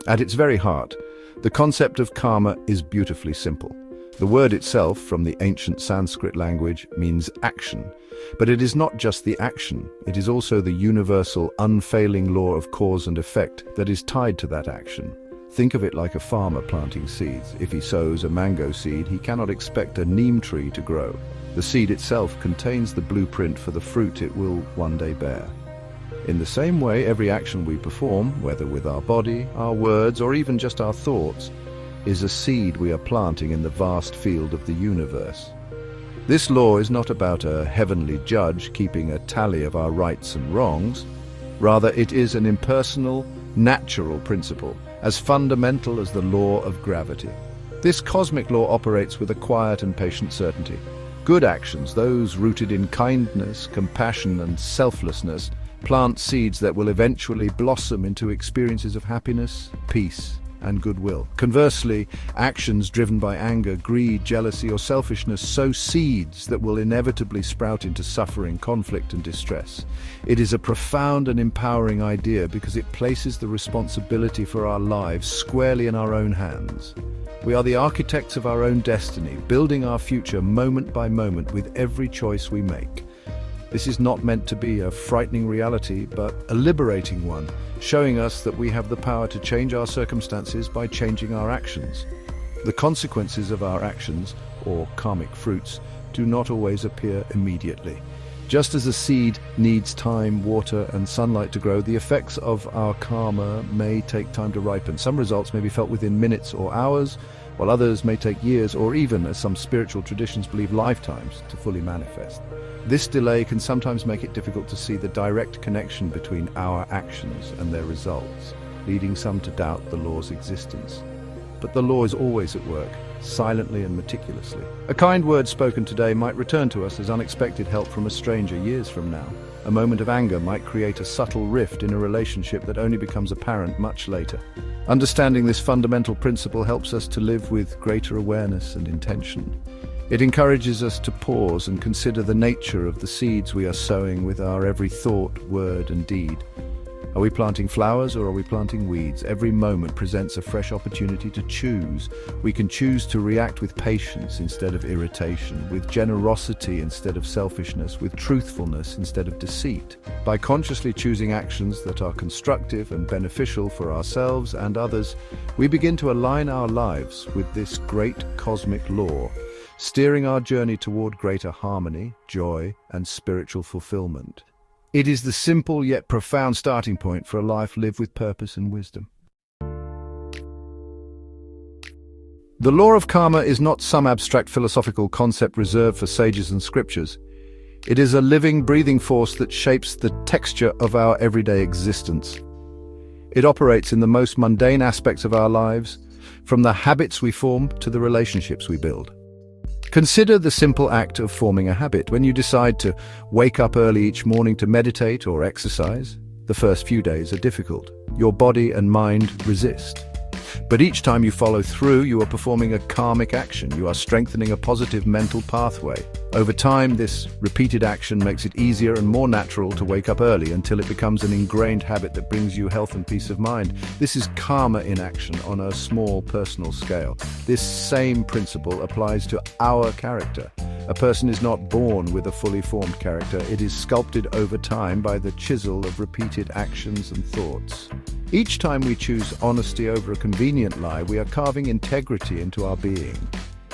At its very heart, the concept of karma is beautifully simple. The word itself, from the ancient Sanskrit language, means action. But it is not just the action, it is also the universal, unfailing law of cause and effect that is tied to that action. Think of it like a farmer planting seeds. If he sows a mango seed, he cannot expect a neem tree to grow. The seed itself contains the blueprint for the fruit it will one day bear. In the same way, every action we perform, whether with our body, our words, or even just our thoughts, is a seed we are planting in the vast field of the universe. This law is not about a heavenly judge keeping a tally of our rights and wrongs. Rather, it is an impersonal, natural principle, as fundamental as the law of gravity. This cosmic law operates with a quiet and patient certainty. Good actions, those rooted in kindness, compassion, and selflessness, plant seeds that will eventually blossom into experiences of happiness, peace, and goodwill. Conversely, actions driven by anger, greed, jealousy, or selfishness sow seeds that will inevitably sprout into suffering, conflict, and distress. It is a profound and empowering idea because it places the responsibility for our lives squarely in our own hands. We are the architects of our own destiny, building our future moment by moment with every choice we make. This is not meant to be a frightening reality, but a liberating one, showing us that we have the power to change our circumstances by changing our actions. The consequences of our actions, or karmic fruits, do not always appear immediately. Just as a seed needs time, water, and sunlight to grow, the effects of our karma may take time to ripen. Some results may be felt within minutes or hours, while others may take years or even, as some spiritual traditions believe, lifetimes to fully manifest. This delay can sometimes make it difficult to see the direct connection between our actions and their results, leading some to doubt the law's existence. But the law is always at work, silently and meticulously. A kind word spoken today might return to us as unexpected help from a stranger years from now. A moment of anger might create a subtle rift in a relationship that only becomes apparent much later. Understanding this fundamental principle helps us to live with greater awareness and intention. It encourages us to pause and consider the nature of the seeds we are sowing with our every thought, word, and deed. Are we planting flowers or are we planting weeds? Every moment presents a fresh opportunity to choose. We can choose to react with patience instead of irritation, with generosity instead of selfishness, with truthfulness instead of deceit. By consciously choosing actions that are constructive and beneficial for ourselves and others, we begin to align our lives with this great cosmic law, steering our journey toward greater harmony, joy, and spiritual fulfillment. It is the simple yet profound starting point for a life lived with purpose and wisdom. The law of karma is not some abstract philosophical concept reserved for sages and scriptures. It is a living, breathing force that shapes the texture of our everyday existence. It operates in the most mundane aspects of our lives, from the habits we form to the relationships we build. Consider the simple act of forming a habit. When you decide to wake up early each morning to meditate or exercise, the first few days are difficult. Your body and mind resist. But each time you follow through, you are performing a karmic action. You are strengthening a positive mental pathway. Over time, this repeated action makes it easier and more natural to wake up early until it becomes an ingrained habit that brings you health and peace of mind. This is karma in action on a small personal scale. This same principle applies to our character. A person is not born with a fully formed character. It is sculpted over time by the chisel of repeated actions and thoughts. Each time we choose honesty over a convenient lie, we are carving integrity into our being.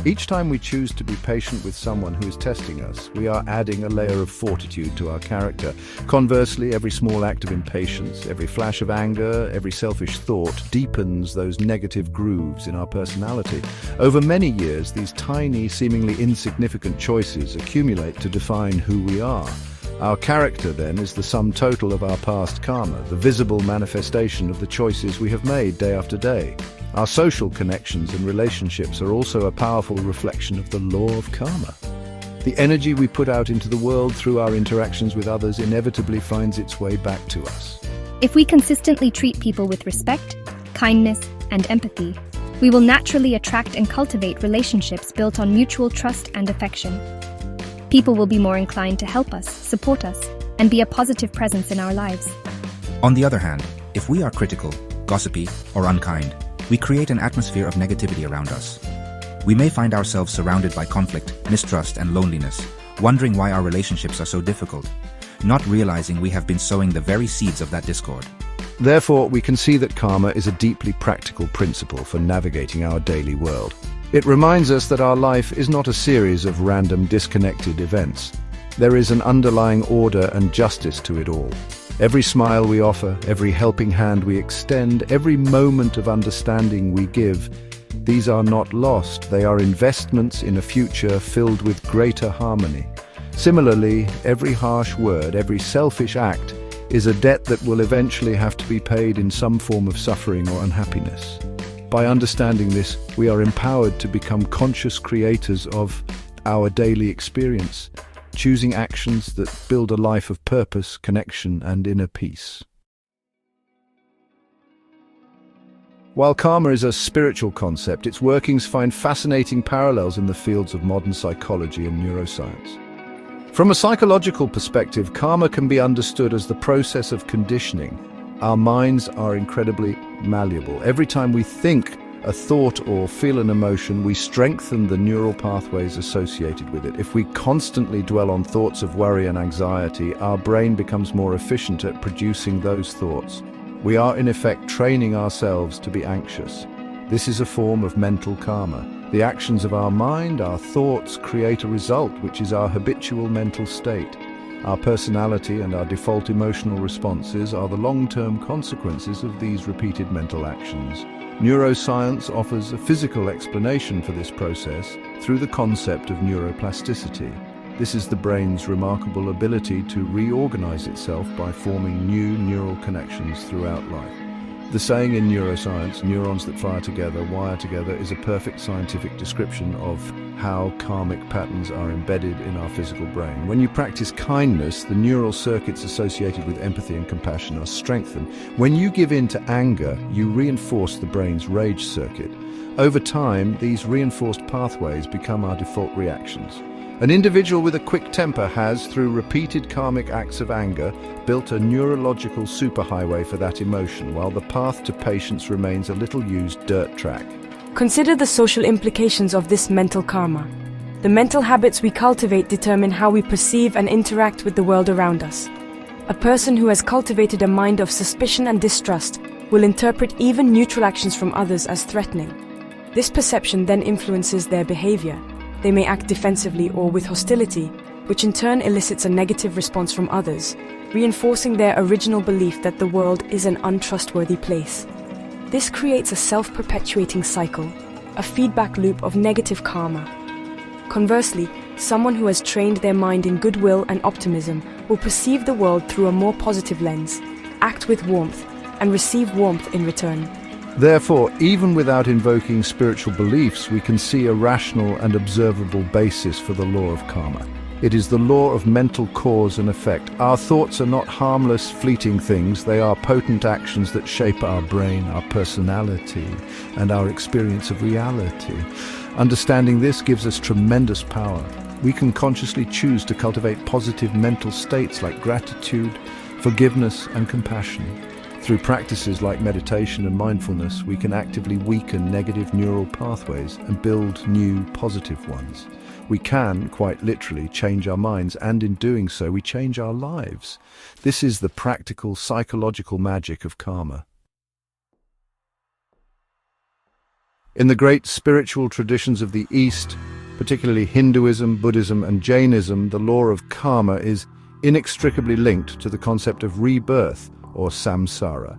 Each time we choose to be patient with someone who is testing us, we are adding a layer of fortitude to our character. Conversely, every small act of impatience, every flash of anger, every selfish thought deepens those negative grooves in our personality. Over many years, these tiny, seemingly insignificant choices accumulate to define who we are. Our character, then, is the sum total of our past karma, the visible manifestation of the choices we have made day after day. Our social connections and relationships are also a powerful reflection of the law of karma. The energy we put out into the world through our interactions with others inevitably finds its way back to us. If we consistently treat people with respect, kindness, and empathy, we will naturally attract and cultivate relationships built on mutual trust and affection. People will be more inclined to help us, support us, and be a positive presence in our lives. On the other hand, if we are critical, gossipy, or unkind, we create an atmosphere of negativity around us. We may find ourselves surrounded by conflict, mistrust, and loneliness, wondering why our relationships are so difficult, not realizing we have been sowing the very seeds of that discord. Therefore, we can see that karma is a deeply practical principle for navigating our daily world. It reminds us that our life is not a series of random, disconnected events. There is an underlying order and justice to it all. Every smile we offer, every helping hand we extend, every moment of understanding we give, these are not lost. They are investments in a future filled with greater harmony. Similarly, every harsh word, every selfish act is a debt that will eventually have to be paid in some form of suffering or unhappiness. By understanding this, we are empowered to become conscious creators of our daily experience, choosing actions that build a life of purpose, connection, and inner peace. While karma is a spiritual concept, its workings find fascinating parallels in the fields of modern psychology and neuroscience. From a psychological perspective, karma can be understood as the process of conditioning. Our minds are incredibly malleable. Every time we think a thought or feel an emotion, we strengthen the neural pathways associated with it. If we constantly dwell on thoughts of worry and anxiety, our brain becomes more efficient at producing those thoughts. We are in effect training ourselves to be anxious. This is a form of mental karma. The actions of our mind, our thoughts, create a result, which is our habitual mental state. Our personality and our default emotional responses are the long-term consequences of these repeated mental actions. Neuroscience offers a physical explanation for this process through the concept of neuroplasticity. This is the brain's remarkable ability to reorganize itself by forming new neural connections throughout life. The saying in neuroscience, neurons that fire together, wire together, is a perfect scientific description of how karmic patterns are embedded in our physical brain. When you practice kindness, the neural circuits associated with empathy and compassion are strengthened. When you give in to anger, you reinforce the brain's rage circuit. Over time, these reinforced pathways become our default reactions. An individual with a quick temper has, through repeated karmic acts of anger, built a neurological superhighway for that emotion, while the path to patience remains a little-used dirt track. Consider the social implications of this mental karma. The mental habits we cultivate determine how we perceive and interact with the world around us. A person who has cultivated a mind of suspicion and distrust will interpret even neutral actions from others as threatening. This perception then influences their behavior. They may act defensively or with hostility, which in turn elicits a negative response from others, reinforcing their original belief that the world is an untrustworthy place. This creates a self-perpetuating cycle, a feedback loop of negative karma. Conversely, someone who has trained their mind in goodwill and optimism will perceive the world through a more positive lens, act with warmth, and receive warmth in return. Therefore, even without invoking spiritual beliefs, we can see a rational and observable basis for the law of karma. It is the law of mental cause and effect. Our thoughts are not harmless, fleeting things. They are potent actions that shape our brain, our personality, and our experience of reality. Understanding this gives us tremendous power. We can consciously choose to cultivate positive mental states like gratitude, forgiveness, and compassion. Through practices like meditation and mindfulness, we can actively weaken negative neural pathways and build new positive ones. We can, quite literally, change our minds, and in doing so, we change our lives. This is the practical, psychological magic of karma. In the great spiritual traditions of the East, particularly Hinduism, Buddhism, and Jainism, the law of karma is inextricably linked to the concept of rebirth, or samsara.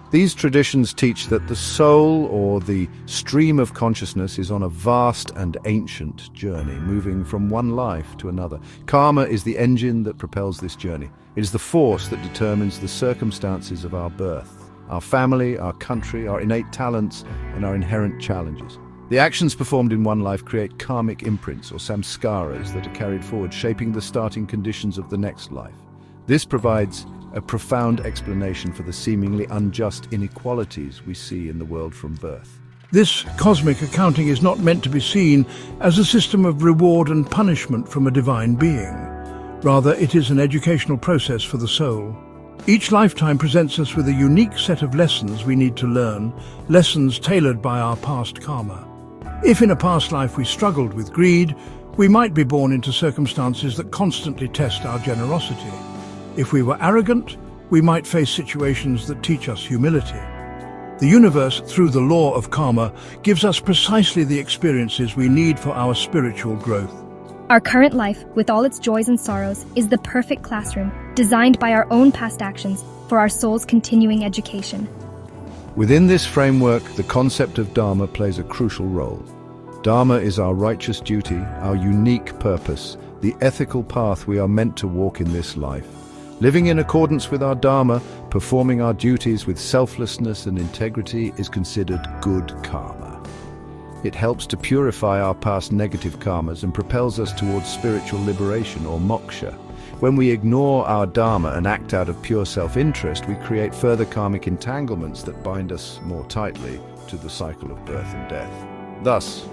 These traditions teach that the soul, or the stream of consciousness, is on a vast and ancient journey, moving from one life to another. Karma is the engine that propels this journey. It is the force that determines the circumstances of our birth, our family, our country, our innate talents, and our inherent challenges. The actions performed in one life create karmic imprints, or samskaras, that are carried forward, shaping the starting conditions of the next life. This provides a profound explanation for the seemingly unjust inequalities we see in the world from birth. This cosmic accounting is not meant to be seen as a system of reward and punishment from a divine being. Rather, it is an educational process for the soul. Each lifetime presents us with a unique set of lessons we need to learn, lessons tailored by our past karma. If in a past life we struggled with greed, we might be born into circumstances that constantly test our generosity. If we were arrogant, we might face situations that teach us humility. The universe, through the law of karma, gives us precisely the experiences we need for our spiritual growth. Our current life, with all its joys and sorrows, is the perfect classroom, designed by our own past actions for our soul's continuing education. Within this framework, the concept of Dharma plays a crucial role. Dharma is our righteous duty, our unique purpose, the ethical path we are meant to walk in this life. Living in accordance with our Dharma, performing our duties with selflessness and integrity is considered good karma. It helps to purify our past negative karmas and propels us towards spiritual liberation or moksha. When we ignore our Dharma and act out of pure self-interest, we create further karmic entanglements that bind us more tightly to the cycle of birth and death. Thus,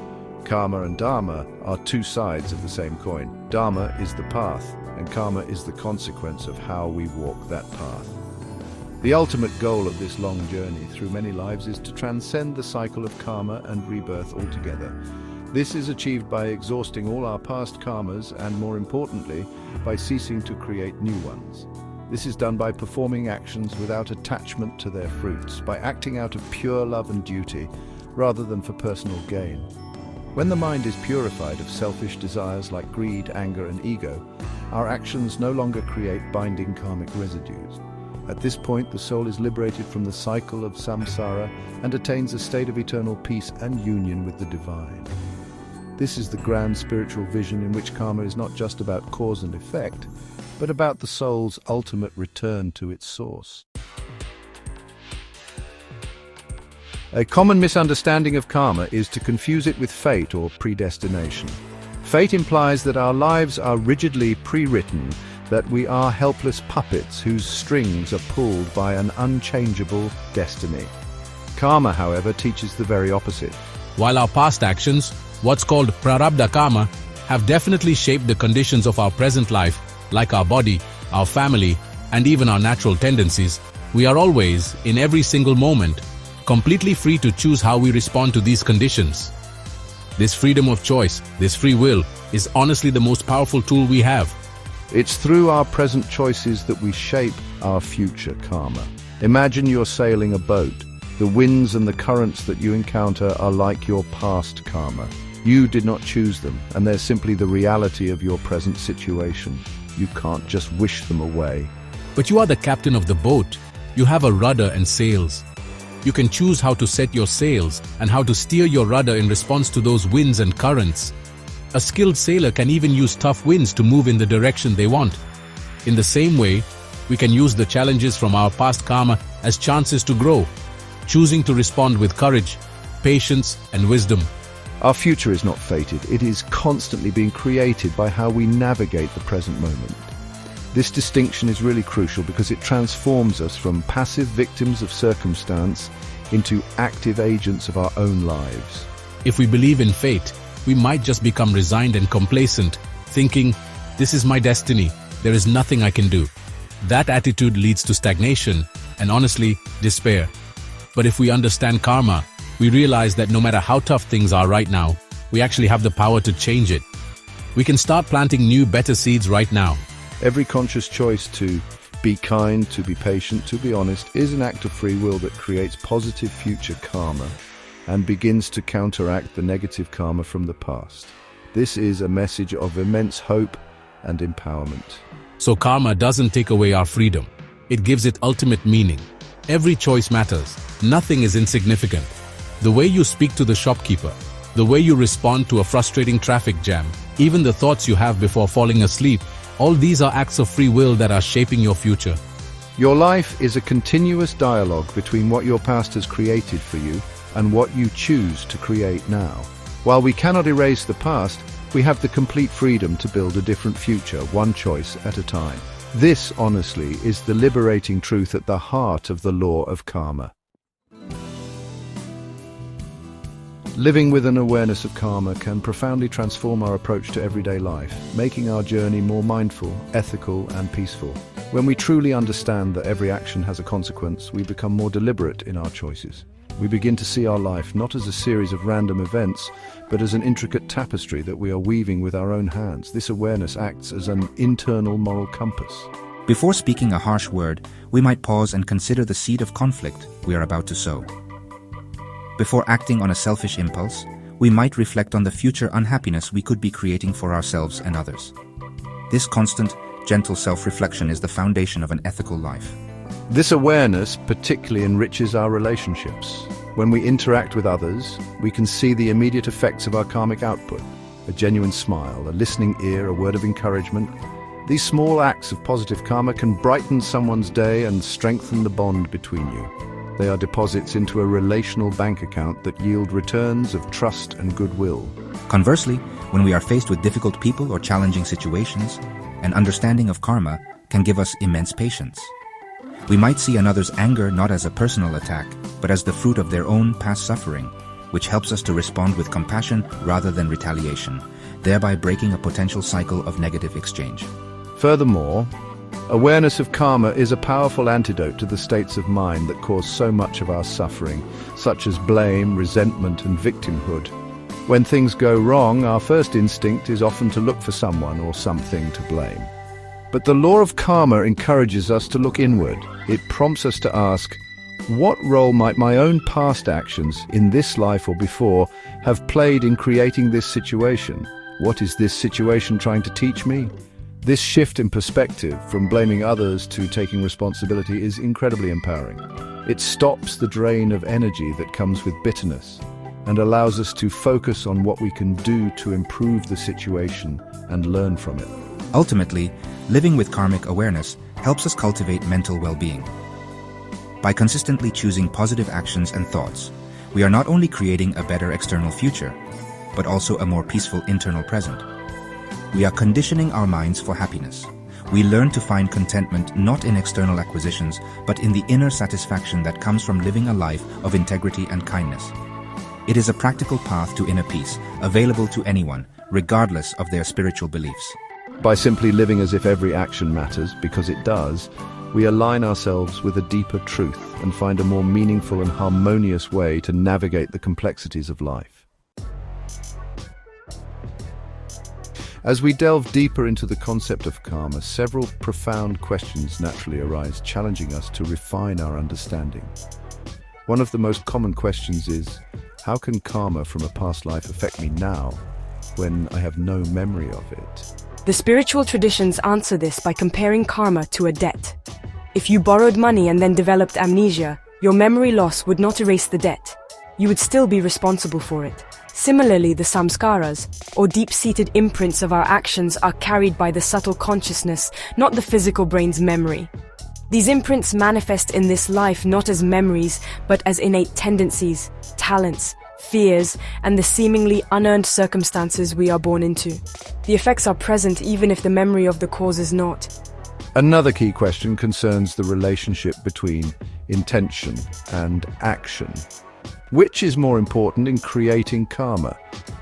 karma and Dharma are two sides of the same coin. Dharma is the path, and karma is the consequence of how we walk that path. The ultimate goal of this long journey through many lives is to transcend the cycle of karma and rebirth altogether. This is achieved by exhausting all our past karmas and, more importantly, by ceasing to create new ones. This is done by performing actions without attachment to their fruits, by acting out of pure love and duty, rather than for personal gain. When the mind is purified of selfish desires like greed, anger, and ego, our actions no longer create binding karmic residues. At this point, the soul is liberated from the cycle of samsara and attains a state of eternal peace and union with the divine. This is the grand spiritual vision in which karma is not just about cause and effect, but about the soul's ultimate return to its source. A common misunderstanding of karma is to confuse it with fate or predestination. Fate implies that our lives are rigidly pre-written, that we are helpless puppets whose strings are pulled by an unchangeable destiny. Karma, however, teaches the very opposite. While our past actions, what's called prarabdha karma, have definitely shaped the conditions of our present life, like our body, our family, and even our natural tendencies, we are always, in every single moment, completely free to choose how we respond to these conditions. This freedom of choice, this free will, is honestly the most powerful tool we have. It's through our present choices that we shape our future karma. Imagine you're sailing a boat. The winds and the currents that you encounter are like your past karma. You did not choose them, and they're simply the reality of your present situation. You can't just wish them away. But you are the captain of the boat. You have a rudder and sails. You can choose how to set your sails and how to steer your rudder in response to those winds and currents. A skilled sailor can even use tough winds to move in the direction they want. In the same way, we can use the challenges from our past karma as chances to grow, choosing to respond with courage, patience, and wisdom. Our future is not fated. It is constantly being created by how we navigate the present moment. This distinction is really crucial because it transforms us from passive victims of circumstance into active agents of our own lives. If we believe in fate, we might just become resigned and complacent, thinking, "This is my destiny, there is nothing I can do." That attitude leads to stagnation and, honestly, despair. But if we understand karma, we realize that no matter how tough things are right now, we actually have the power to change it. We can start planting new, better seeds right now. Every conscious choice to be kind, to be patient, to be honest, is an act of free will that creates positive future karma and begins to counteract the negative karma from the past. This is a message of immense hope and empowerment. So karma doesn't take away our freedom. It gives it ultimate meaning. Every choice matters. Nothing is insignificant. The way you speak to the shopkeeper, the way you respond to a frustrating traffic jam, even the thoughts you have before falling asleep, all these are acts of free will that are shaping your future. Your life is a continuous dialogue between what your past has created for you and what you choose to create now. While we cannot erase the past, we have the complete freedom to build a different future, one choice at a time. This, honestly, is the liberating truth at the heart of the law of karma. Living with an awareness of karma can profoundly transform our approach to everyday life, making our journey more mindful, ethical, and peaceful. When we truly understand that every action has a consequence, we become more deliberate in our choices. We begin to see our life not as a series of random events, but as an intricate tapestry that we are weaving with our own hands. This awareness acts as an internal moral compass. Before speaking a harsh word, we might pause and consider the seed of conflict we are about to sow. Before acting on a selfish impulse, we might reflect on the future unhappiness we could be creating for ourselves and others. This constant, gentle self-reflection is the foundation of an ethical life. This awareness particularly enriches our relationships. When we interact with others, we can see the immediate effects of our karmic output. A genuine smile, a listening ear, a word of encouragement. These small acts of positive karma can brighten someone's day and strengthen the bond between you. They are deposits into a relational bank account that yield returns of trust and goodwill. Conversely, when we are faced with difficult people or challenging situations, an understanding of karma can give us immense patience. We might see another's anger not as a personal attack, but as the fruit of their own past suffering, which helps us to respond with compassion rather than retaliation, thereby breaking a potential cycle of negative exchange. Furthermore, awareness of karma is a powerful antidote to the states of mind that cause so much of our suffering, such as blame, resentment, and victimhood. When things go wrong, our first instinct is often to look for someone or something to blame. But the law of karma encourages us to look inward. It prompts us to ask, what role might my own past actions, in this life or before, have played in creating this situation? What is this situation trying to teach me? This shift in perspective from blaming others to taking responsibility is incredibly empowering. It stops the drain of energy that comes with bitterness and allows us to focus on what we can do to improve the situation and learn from it. Ultimately, living with karmic awareness helps us cultivate mental well-being. By consistently choosing positive actions and thoughts, we are not only creating a better external future, but also a more peaceful internal present. We are conditioning our minds for happiness. We learn to find contentment not in external acquisitions, but in the inner satisfaction that comes from living a life of integrity and kindness. It is a practical path to inner peace, available to anyone, regardless of their spiritual beliefs. By simply living as if every action matters, because it does, we align ourselves with a deeper truth and find a more meaningful and harmonious way to navigate the complexities of life. As we delve deeper into the concept of karma, several profound questions naturally arise, challenging us to refine our understanding. One of the most common questions is, how can karma from a past life affect me now, when I have no memory of it? The spiritual traditions answer this by comparing karma to a debt. If you borrowed money and then developed amnesia, your memory loss would not erase the debt. You would still be responsible for it. Similarly, the samskaras, or deep-seated imprints of our actions, are carried by the subtle consciousness, not the physical brain's memory. These imprints manifest in this life not as memories, but as innate tendencies, talents, fears, and the seemingly unearned circumstances we are born into. The effects are present even if the memory of the cause is not. Another key question concerns the relationship between intention and action. Which is more important in creating karma?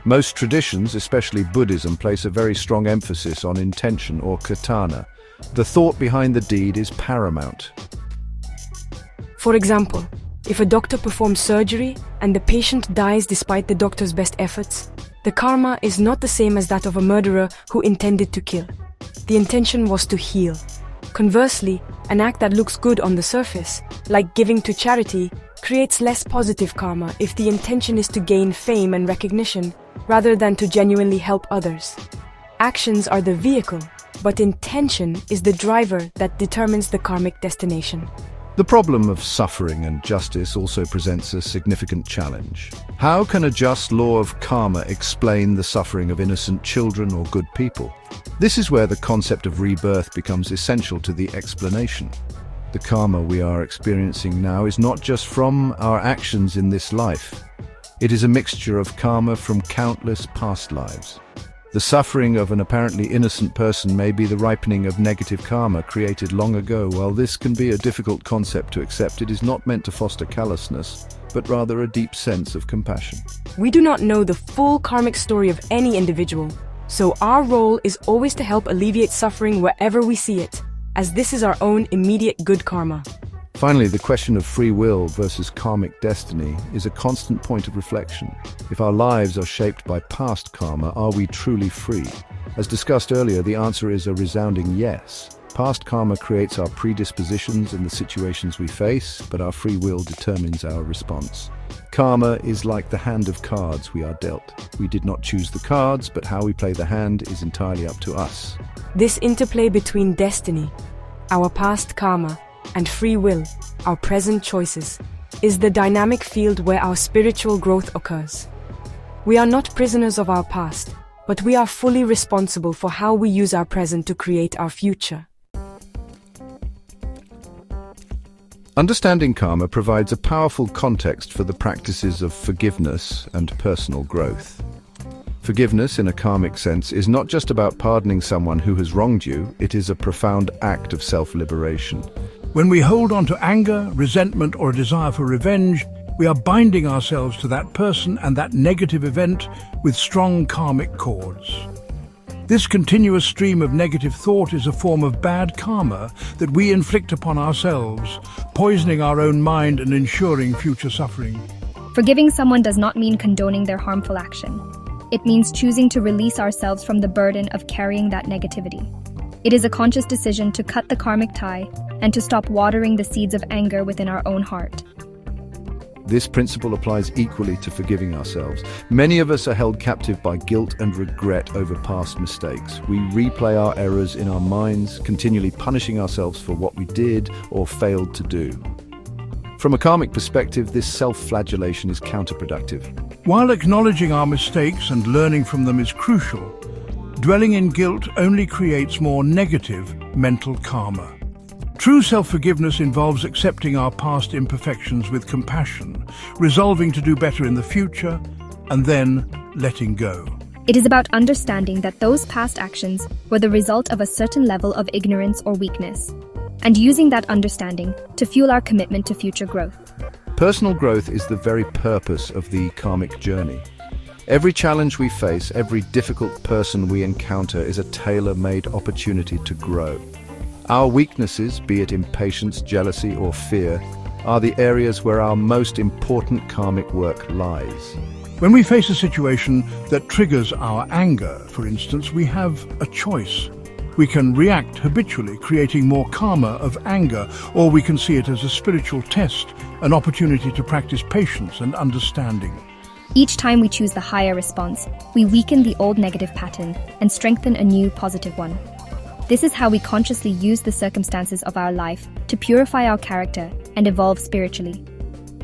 Most traditions, especially Buddhism, place a very strong emphasis on intention or katana. The thought behind the deed is paramount. For example, if a doctor performs surgery and the patient dies despite the doctor's best efforts, the karma is not the same as that of a murderer who intended to kill. The intention was to heal. Conversely, an act that looks good on the surface, like giving to charity, creates less positive karma if the intention is to gain fame and recognition, rather than to genuinely help others. Actions are the vehicle, but intention is the driver that determines the karmic destination. The problem of suffering and justice also presents a significant challenge. How can a just law of karma explain the suffering of innocent children or good people? This is where the concept of rebirth becomes essential to the explanation. The karma we are experiencing now is not just from our actions in this life. It is a mixture of karma from countless past lives. The suffering of an apparently innocent person may be the ripening of negative karma created long ago. While this can be a difficult concept to accept, it is not meant to foster callousness, but rather a deep sense of compassion. We do not know the full karmic story of any individual, so our role is always to help alleviate suffering wherever we see it, as this is our own immediate good karma. Finally, the question of free will versus karmic destiny is a constant point of reflection. If our lives are shaped by past karma, are we truly free? As discussed earlier, the answer is a resounding yes. Past karma creates our predispositions and the situations we face, but our free will determines our response. Karma is like the hand of cards we are dealt. We did not choose the cards, but how we play the hand is entirely up to us. This interplay between destiny, our past karma, and free will, our present choices, is the dynamic field where our spiritual growth occurs. We are not prisoners of our past, but we are fully responsible for how we use our present to create our future. Understanding karma provides a powerful context for the practices of forgiveness and personal growth. Forgiveness, in a karmic sense, is not just about pardoning someone who has wronged you, it is a profound act of self-liberation. When we hold on to anger, resentment, or a desire for revenge, we are binding ourselves to that person and that negative event with strong karmic cords. This continuous stream of negative thought is a form of bad karma that we inflict upon ourselves, poisoning our own mind and ensuring future suffering. Forgiving someone does not mean condoning their harmful action. It means choosing to release ourselves from the burden of carrying that negativity. It is a conscious decision to cut the karmic tie and to stop watering the seeds of anger within our own heart. This principle applies equally to forgiving ourselves. Many of us are held captive by guilt and regret over past mistakes. We replay our errors in our minds, continually punishing ourselves for what we did or failed to do. From a karmic perspective, this self-flagellation is counterproductive. While acknowledging our mistakes and learning from them is crucial, dwelling in guilt only creates more negative mental karma. True self-forgiveness involves accepting our past imperfections with compassion, resolving to do better in the future, and then letting go. It is about understanding that those past actions were the result of a certain level of ignorance or weakness, and using that understanding to fuel our commitment to future growth. Personal growth is the very purpose of the karmic journey. Every challenge we face, every difficult person we encounter is a tailor-made opportunity to grow. Our weaknesses, be it impatience, jealousy, or fear, are the areas where our most important karmic work lies. When we face a situation that triggers our anger, for instance, we have a choice. We can react habitually, creating more karma of anger, or we can see it as a spiritual test, an opportunity to practice patience and understanding. Each time we choose the higher response, we weaken the old negative pattern and strengthen a new positive one. This is how we consciously use the circumstances of our life to purify our character and evolve spiritually.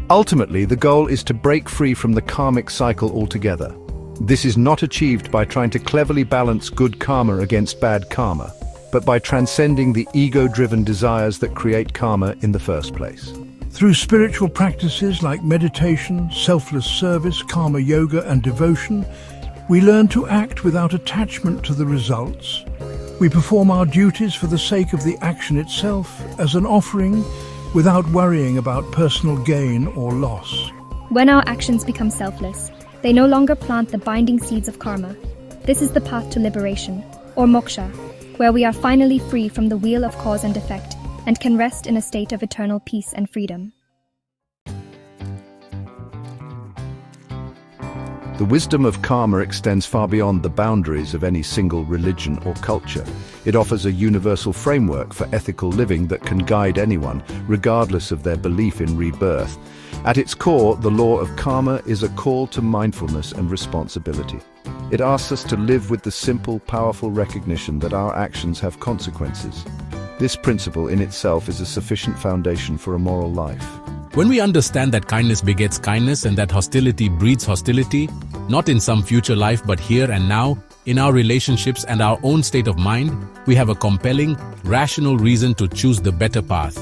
Ultimately, the goal is to break free from the karmic cycle altogether. This is not achieved by trying to cleverly balance good karma against bad karma, but by transcending the ego-driven desires that create karma in the first place. Through spiritual practices like meditation, selfless service, karma yoga, and devotion, we learn to act without attachment to the results. We perform our duties for the sake of the action itself as an offering, without worrying about personal gain or loss. When our actions become selfless, they no longer plant the binding seeds of karma. This is the path to liberation, or moksha, where we are finally free from the wheel of cause and effect and can rest in a state of eternal peace and freedom. The wisdom of karma extends far beyond the boundaries of any single religion or culture. It offers a universal framework for ethical living that can guide anyone, regardless of their belief in rebirth. At its core, the law of karma is a call to mindfulness and responsibility. It asks us to live with the simple, powerful recognition that our actions have consequences. This principle in itself is a sufficient foundation for a moral life. When we understand that kindness begets kindness and that hostility breeds hostility, not in some future life but here and now, in our relationships and our own state of mind, we have a compelling, rational reason to choose the better path.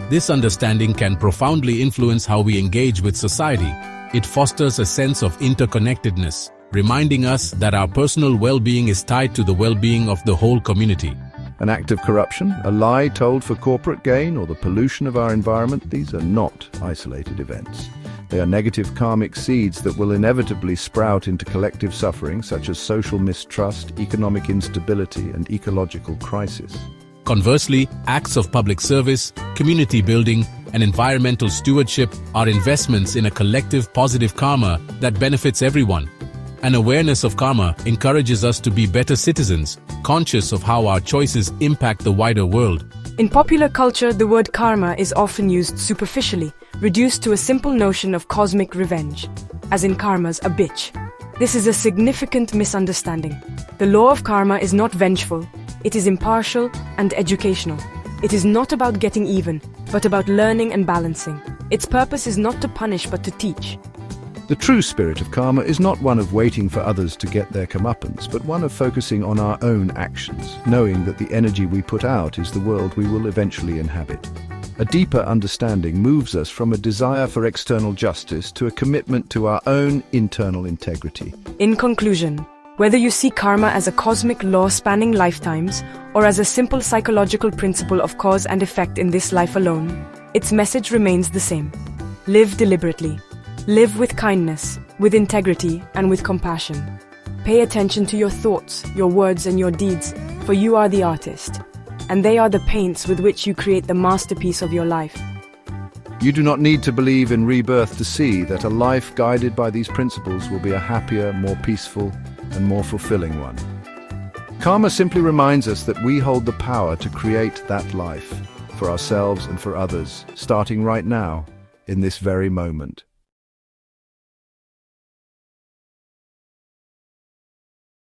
This understanding can profoundly influence how we engage with society. It fosters a sense of interconnectedness, reminding us that our personal well-being is tied to the well-being of the whole community. An act of corruption, a lie told for corporate gain, or the pollution of our environment, these are not isolated events. They are negative karmic seeds that will inevitably sprout into collective suffering such as social mistrust, economic instability, and ecological crisis. Conversely, acts of public service, community building, and environmental stewardship are investments in a collective positive karma that benefits everyone. An awareness of karma encourages us to be better citizens, conscious of how our choices impact the wider world. In popular culture, the word karma is often used superficially, reduced to a simple notion of cosmic revenge, as in karma's a bitch. This is a significant misunderstanding. The law of karma is not vengeful, it is impartial and educational. It is not about getting even, but about learning and balancing. Its purpose is not to punish but to teach. The true spirit of karma is not one of waiting for others to get their comeuppance, but one of focusing on our own actions, knowing that the energy we put out is the world we will eventually inhabit. A deeper understanding moves us from a desire for external justice to a commitment to our own internal integrity. In conclusion, whether you see karma as a cosmic law spanning lifetimes or as a simple psychological principle of cause and effect in this life alone, its message remains the same. Live deliberately. Live with kindness, with integrity, and with compassion. Pay attention to your thoughts, your words, and your deeds, for you are the artist, and they are the paints with which you create the masterpiece of your life. You do not need to believe in rebirth to see that a life guided by these principles will be a happier, more peaceful, and more fulfilling one. Karma simply reminds us that we hold the power to create that life, for ourselves and for others, starting right now, in this very moment.